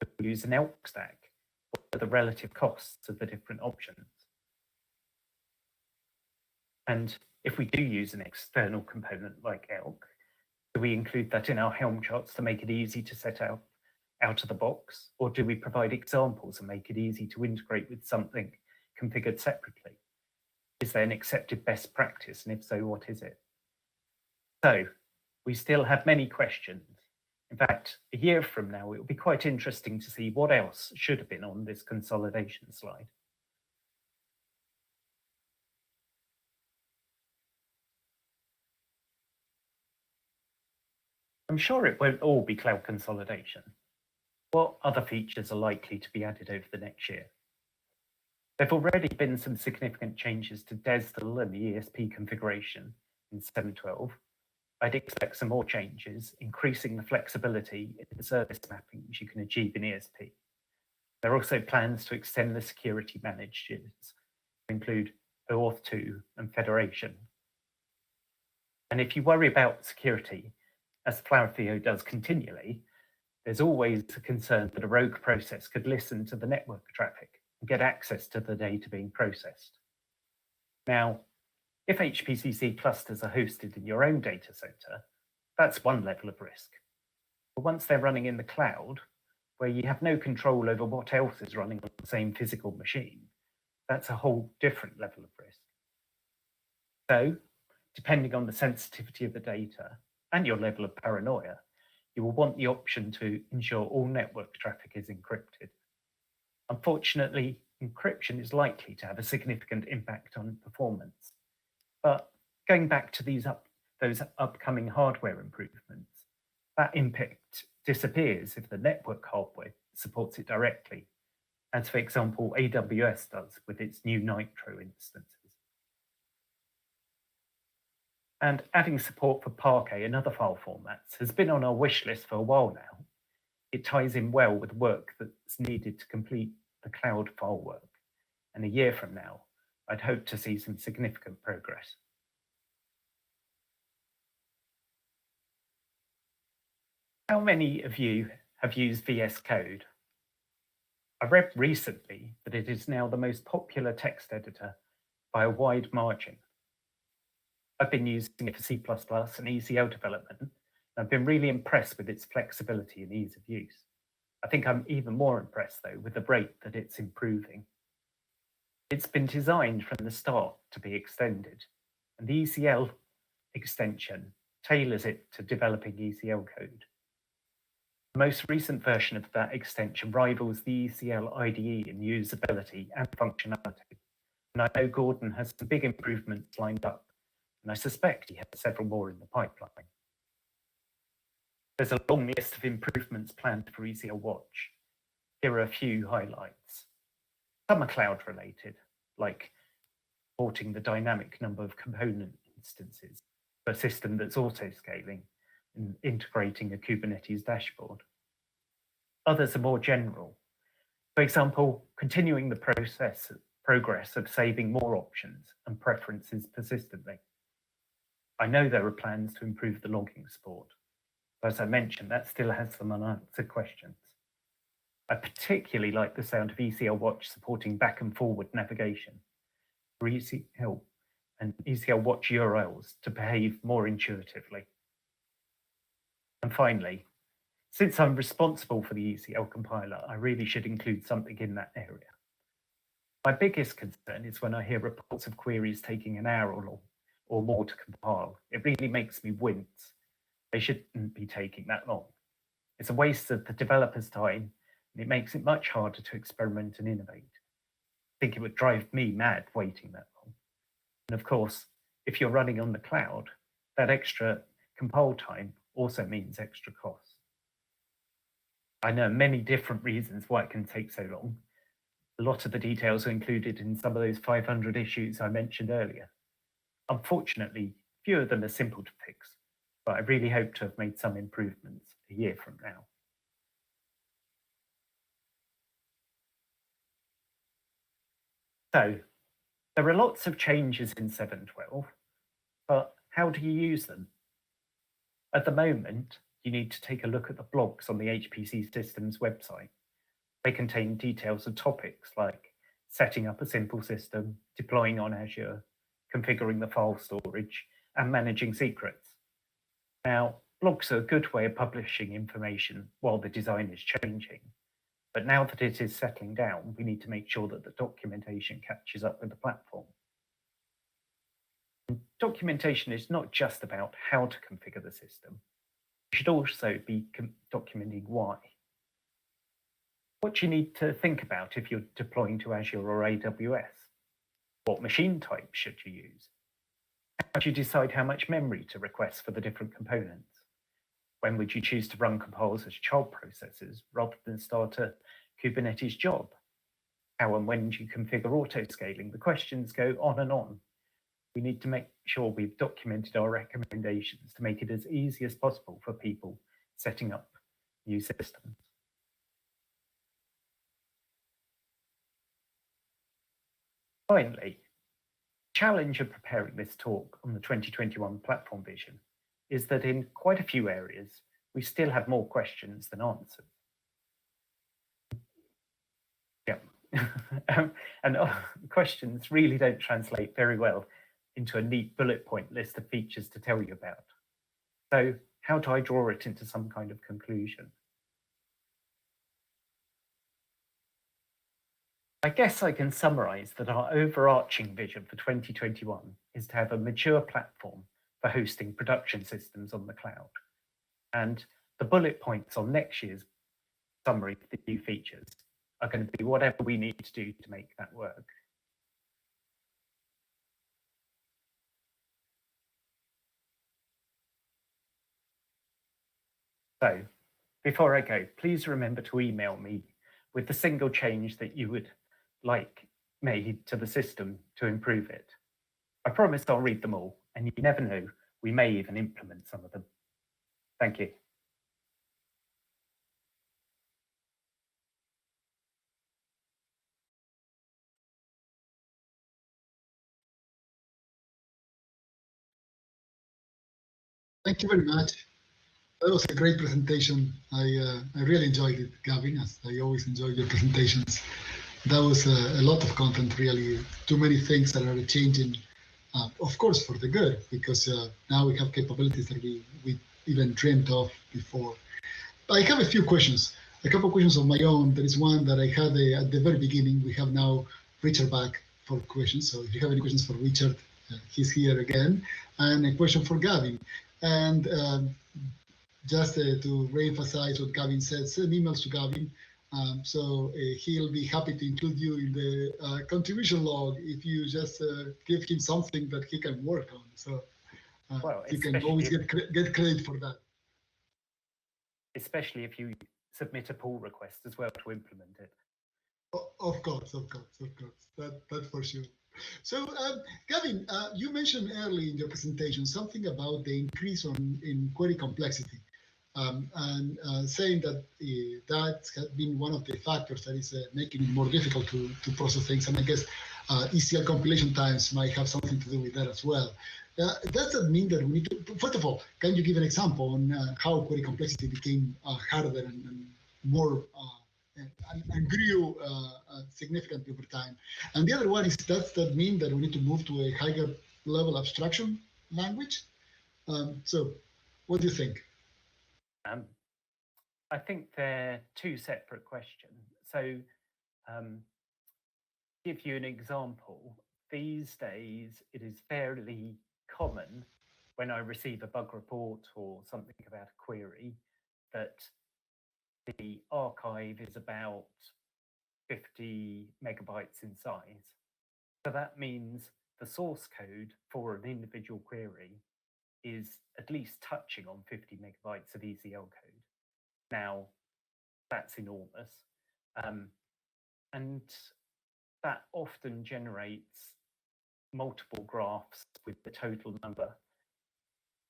G: Do we use an elk stack? What are the relative costs of the different options? And if we do use an external component like elk, do we include that in our Helm charts to make it easy to set out of the box? Or do we provide examples and make it easy to integrate with something configured separately? Is there an accepted best practice? And if so, what is it? So we still have many questions. In fact, a year from now, it will be quite interesting to see what else should have been on this consolidation slide. I'm sure it won't all be cloud consolidation. What other features are likely to be added over the next year? There have already been some significant changes to DESDL and the ESP configuration in 7.12. I'd expect some more changes, increasing the flexibility in the service mappings you can achieve in ESP. There are also plans to extend the security managers to include OAuth 2 and Federation. And if you worry about security, as Clarifio does continually, there's always a concern that a rogue process could listen to the network traffic and get access to the data being processed. Now, if HPCC clusters are hosted in your own data center, that's one level of risk. But once they're running in the cloud, where you have no control over what else is running on the same physical machine, that's a whole different level of risk. So, depending on the sensitivity of the data and your level of paranoia, you will want the option to ensure all network traffic is encrypted. Unfortunately, encryption is likely to have a significant impact on performance. But going back to those upcoming hardware improvements, that impact disappears if the network hardware supports it directly, as for example, AWS does with its new Nitro instances. And adding support for Parquet and other file formats has been on our wish list for a while now. It ties in well with work that's needed to complete the cloud file work. And a year from now, I'd hope to see some significant progress. How many of you have used VS Code? I read recently that it is now the most popular text editor by a wide margin. I've been using it for C++ and ECL development, and I've been really impressed with its flexibility and ease of use. I think I'm even more impressed, though, with the rate that it's improving. It's been designed from the start to be extended, and the ECL extension tailors it to developing ECL code. The most recent version of that extension rivals the ECL IDE in usability and functionality, and I know Gordon has some big improvements lined up, and I suspect he has several more in the pipeline. There's a long list of improvements planned for ECL Watch. Here are a few highlights. Some are cloud related, like supporting the dynamic number of component instances for a system that's auto-scaling and integrating a Kubernetes dashboard. Others are more general. For example, continuing the progress of saving more options and preferences persistently. I know there are plans to improve the logging support. But as I mentioned, that still has some unanswered questions. I particularly like the sound of ECL Watch supporting back and forward navigation for ECL and ECL Watch URLs to behave more intuitively. And finally, since I'm responsible for the ECL compiler, I really should include something in that area. My biggest concern is when I hear reports of queries taking an hour or more to compile. It really makes me wince. They shouldn't be taking that long. It's a waste of the developer's time, and it makes it much harder to experiment and innovate. I think it would drive me mad waiting that long. And of course, if you're running on the cloud, that extra compile time also means extra costs. I know many different reasons why it can take so long. A lot of the details are included in some of those 500 issues I mentioned earlier. Unfortunately, few of them are simple to fix, but I really hope to have made some improvements a year from now. So, there are lots of changes in 7.12, but how do you use them? At the moment, you need to take a look at the blogs on the HPC Systems website. They contain details of topics like setting up a simple system, deploying on Azure, configuring the file storage, and managing secrets. Now, blogs are a good way of publishing information while the design is changing. But now that it is settling down, we need to make sure that the documentation catches up with the platform. And documentation is not just about how to configure the system. You should also be documenting why. What do you need to think about if you're deploying to Azure or AWS? What machine type should you use? How do you decide how much memory to request for the different components? When would you choose to run compiles as child processes rather than start a Kubernetes job? How and when do you configure auto-scaling? The questions go on and on. We need to make sure we've documented our recommendations to make it as easy as possible for people setting up new systems. Finally, the challenge of preparing this talk on the 2021 platform vision is that in quite a few areas, we still have more questions than answers. Yeah, and questions really don't translate very well into a neat bullet point list of features to tell you about. So how do I draw it into some kind of conclusion? I guess I can summarize that our overarching vision for 2021 is to have a mature platform for hosting production systems on the cloud. And the bullet points on next year's summary of the new features are going to be whatever we need to do to make that work. So before I go, please remember to email me with the single change that you would like made to the system to improve it. I promise I'll read them all, and you never know, we may even implement some of them. Thank you.
D: Thank you very much. That was a great presentation. I really enjoyed it, Gavin, as I always enjoy your presentations. That was a lot of content, really. Too many things that are changing, of course, for the good, because now we have capabilities that we even dreamt of before. I have a few questions, a couple of questions of my own. There is one that I had at the very beginning. We have now Richard back for questions. So if you have any questions for Richard, he's here again. And a question for Gavin. And just to re-emphasize what Gavin said, send emails to Gavin. So he'll be happy to include you in the contribution log if you just give him something that he can work on. So well, you can always get credit for that.
G: Especially if you submit a pull request as well to implement it.
D: Of course. That's for sure. So, Gavin, you mentioned early in your presentation something about the increase in query complexity, and saying that that has been one of the factors that is making it more difficult to process things. And I guess ECL compilation times might have something to do with that as well. Does that mean that we need to, first of all, can you give an example on how query complexity became harder and more and grew significantly over time? And the other one is, does that mean that we need to move to a higher level abstraction language? So what do you think?
G: I think they're two separate questions. So give you an example. These days, it is fairly common when I receive a bug report or something about a query that the archive is about 50 megabytes in size. So that means the source code for an individual query is at least touching on 50 megabytes of ECL code. Now, that's enormous. And that often generates multiple graphs with the total number.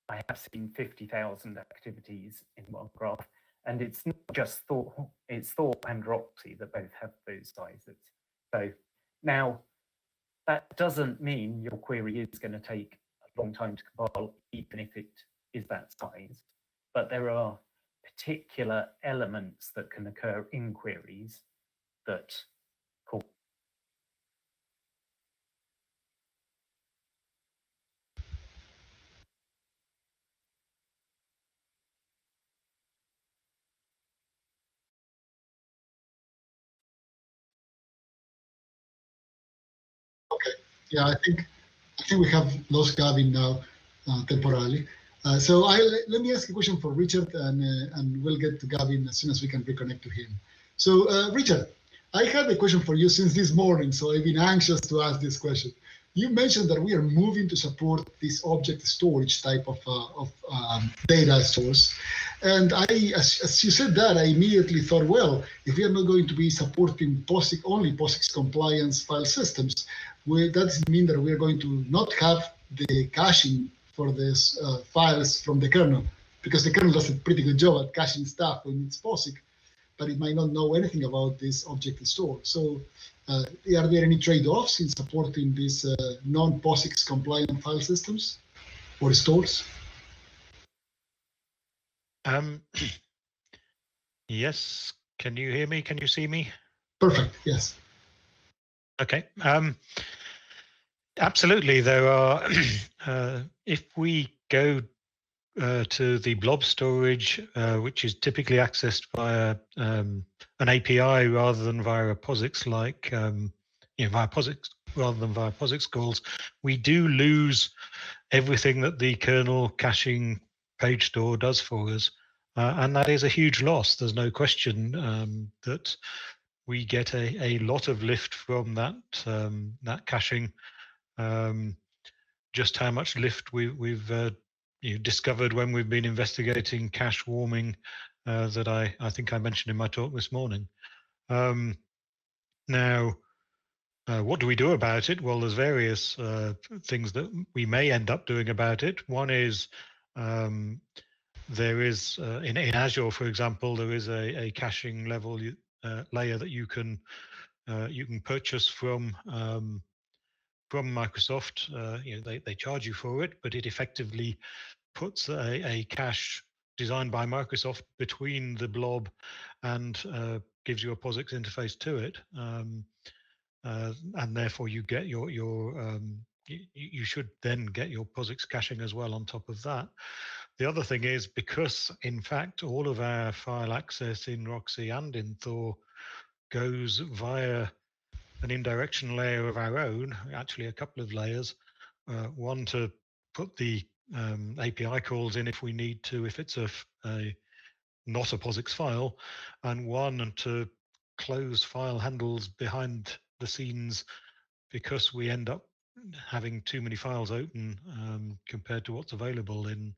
G: I have seen 50,000 activities in one graph. And it's not just Thought, it's Thought and Roxy that both have those sizes. So now that doesn't mean your query is going to take a long time to compile, even if it is that size. But there are particular elements that can occur in queries that cause.
D: Okay. Yeah, I think we have lost Gavin now temporarily. So let me ask a question for Richard, and we'll get to Gavin as soon as we can reconnect to him. So Richard, I had a question for you since this morning, so I've been anxious to ask this question. You mentioned that we are moving to support this object storage type of data source. And as you said that, I immediately thought, well, if we are not going to be supporting only POSIX compliance file systems, that doesn't mean that we are going to not have the caching for these files from the kernel, because the kernel does a pretty good job at caching stuff when it's POSIX, but it might not know anything about this object store. So are there any trade-offs in supporting these non-POSIX compliant file systems or stores?
H: Yes, can you hear me? Can you see me?
D: Perfect, yes.
H: Okay. Absolutely, there are, if we go to the blob storage, which is typically accessed via an API rather than via a POSIX, like via POSIX rather than via POSIX calls, we do lose everything that the kernel caching page store does for us, and that is a huge loss. There's no question that we get a lot of lift from that that caching. Just how much lift we've discovered when we've been investigating cache warming that I think I mentioned in my talk this morning. Now, what do we do about it? Well, there's various things that we may end up doing about it. One is there is in Azure, for example, there is a caching level layer that you can purchase from Microsoft. They charge you for it, but it effectively puts a cache designed by Microsoft between the blob and gives you a POSIX interface to it, and therefore you get your you should then get your POSIX caching as well on top of that. The other thing is, because in fact all of our file access in Roxy and in Thor goes via an indirection layer of our own, actually a couple of layers, one to put the API calls in if we need to, if it's not a POSIX file, and one to close file handles behind the scenes because we end up having too many files open compared to what's available in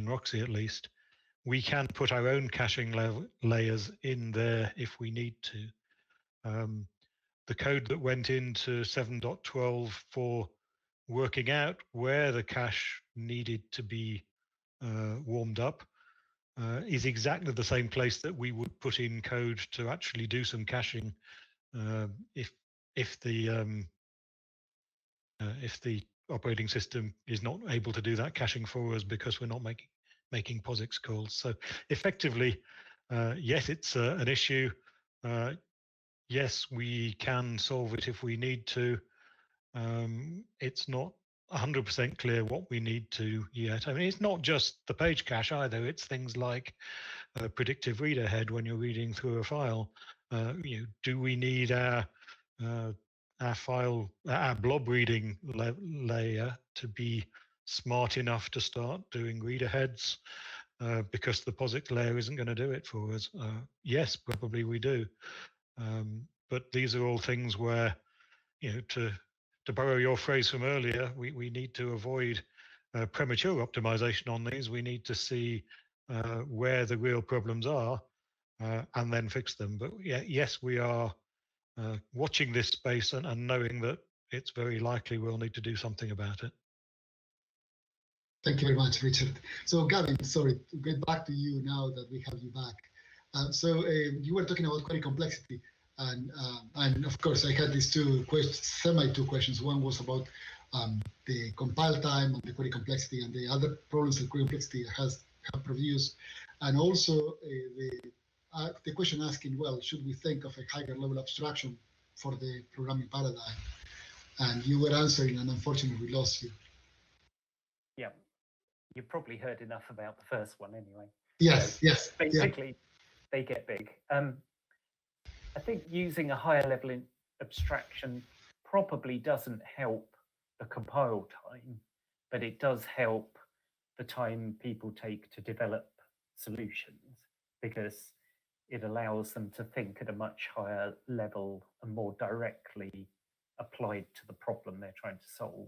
H: Roxy, at least. We can put our own caching layers in there if we need to. The code that went into 7.12 for working out where the cache needed to be warmed up is exactly the same place that we would put in code to actually do some caching if the operating system is not able to do that caching for us because we're not making POSIX calls. So effectively, yes, it's an issue. Yes, we can solve it if we need to. It's not 100% clear what we need to yet. I mean, it's not just the page cache either. It's things like predictive read ahead when you're reading through a file. Do we need our blob reading layer to be smart enough to start doing read aheads because the POSIX layer isn't going to do it for us? Yes, probably we do. But these are all things where, to borrow your phrase from earlier, we need to avoid premature optimization on these. We need to see where the real problems are and then fix them. But yes, we are watching this space and knowing that it's very likely we'll need to do something about it.
D: Thank you very much, Richard. So Gavin, sorry, to get back to you now that we have you back. You were talking about query complexity. And of course, I had these two questions. One was about the compile time and the query complexity and the other problems that query complexity have produced. And also the question asking, well, should we think of a higher level abstraction for the programming paradigm? And you were answering, and unfortunately we lost you.
G: Yeah, you've probably heard enough about the first one anyway.
D: Yes,
G: so
D: yes.
G: Basically, they get big. I think using a higher level in abstraction probably doesn't help the compile time, but it does help the time people take to develop solutions, because it allows them to think at a much higher level and more directly applied to the problem they're trying to solve,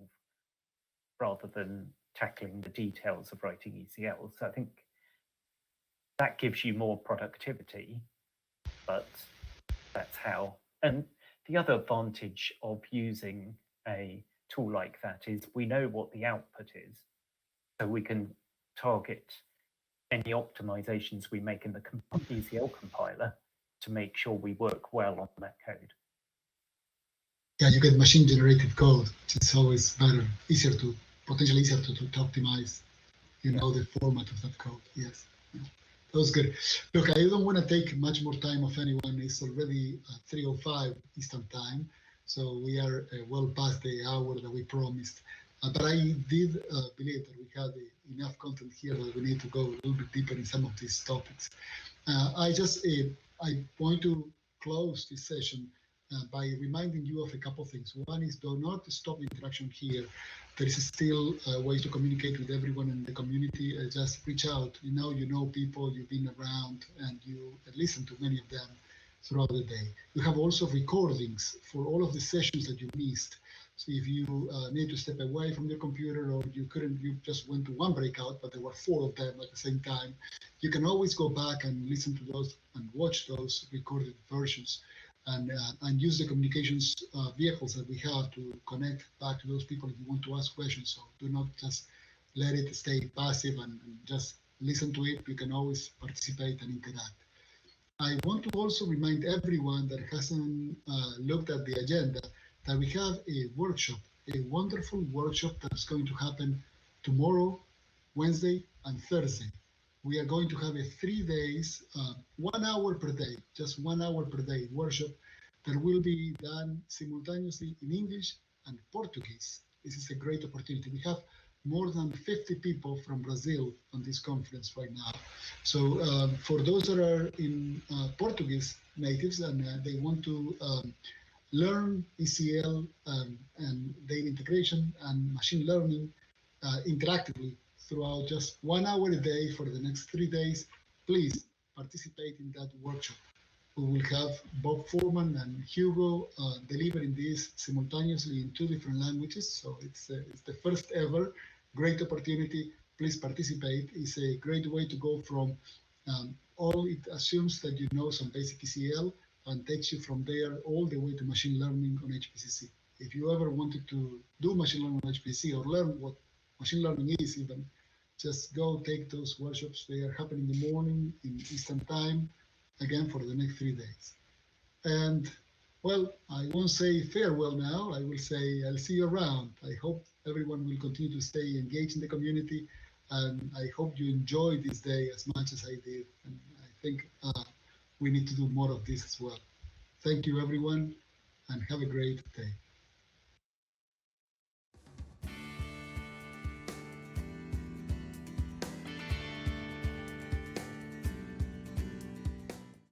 G: rather than tackling the details of writing ECL. So I think that gives you more productivity, but that's how. And the other advantage of using a tool like that is we know what the output is, so we can target any optimizations we make in the ECL compiler to make sure we work well on that code.
D: Yeah, you get machine generated code, which is always better, potentially easier to optimize. You know the format of that code, yes. That was good. Look, I don't want to take much more time of anyone. It's already 3:05 Eastern time, so we are well past the hour that we promised. But I did believe that we had enough content here that we need to go a little bit deeper in some of these topics. I want to close this session by reminding you of a couple of things. One is, do not stop the interaction here. There is still ways to communicate with everyone in the community. Just reach out. You know people, you've been around, and you listen to many of them throughout the day. You have also recordings for all of the sessions that you missed. So if you need to step away from your computer, or you just went to one breakout, but there were 4 of them at the same time, you can always go back and listen to those and watch those recorded versions. And use the communications vehicles that we have to connect back to those people if you want to ask questions. So do not just let it stay passive and just listen to it. You can always participate and interact. I want to also remind everyone that hasn't looked at the agenda that we have a workshop, a wonderful workshop that's going to happen tomorrow, Wednesday, and Thursday. We are going to have a 3 days, 1 hour per day, just 1 hour per day workshop that will be done simultaneously in English and Portuguese. This is a great opportunity. We have more than 50 people from Brazil on this conference right now. So for those that are in Portuguese natives and they want to learn ECL and data integration and machine learning interactively throughout just 1 hour a day for the next 3 days, please participate in that workshop. We will have Bob Foreman and Hugo delivering this simultaneously in 2 different languages. So it's the first ever great opportunity. Please participate. It's a great way to go from all it assumes that you know some basic ECL and takes you from there all the way to machine learning on HPCC. If you ever wanted to do machine learning on HPCC or learn what machine learning is even, just go take those workshops. They are happening in the morning in Eastern time, again for the next 3 days. And well, I won't say farewell now. I will say I'll see you around. I hope everyone will continue to stay engaged in the community, and I hope you enjoyed this day as much as I did. And I think we need to do more of this as well. Thank you, everyone, and have a great day.